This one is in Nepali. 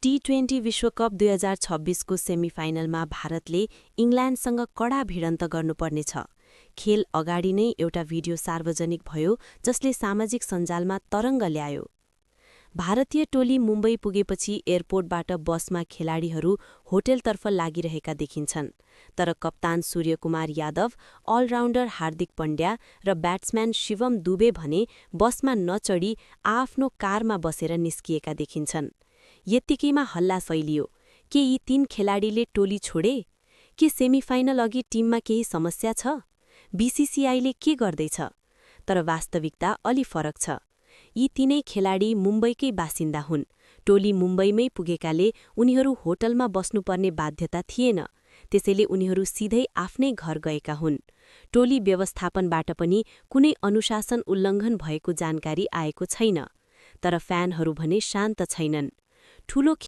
टी20 विश्वकप 2026को सेमिफाइनलमा भारतले इङ्ल्यान्डसँग कडा भिडन्त गर्नुपर्नेछ। खेल अगाडि नै एउटा भिडियो सार्वजनिक भयो जसले सामाजिक सञ्जालमा तरङ्ग ल्यायो। भारतीय टोली मुम्बई पुगेपछि एयरपोर्टबाट बसमा खेलाडीहरू होटेलतर्फ लागिरहेका देखिन्छन्। तर कप्तान सूर्यकुमार यादव, अलराउन्डर हार्दिक पण्ड्या र ब्याट्सम्यान शिवम दुबे भने बसमा नचढी आआफ्नो कारमा बसेर निस्किएका देखिन्छन्। यत्तिकैमा हल्ला फैलियो। के यी 3 खेलाडीले टोली छोडे? के सेमिफाइनल अघि टिममा केही समस्या छ? बीसीसीआईले के गर्दैछ? तर वास्तविकता अलि फरक छ। यी 3 खेलाडी मुम्बईकै बासिन्दा हुन्। टोली मुम्बईमै पुगेकाले उनीहरू होटलमा बस्नुपर्ने बाध्यता थिएन। त्यसैले उनीहरू सिधै आफ्नै घर गएका हुन्। टोली व्यवस्थापनबाट पनि कुनै अनुशासन उल्लङ्घन भएको जानकारी आएको छैन। तर फ्यानहरू भने शान्त छैनन्। ठूलो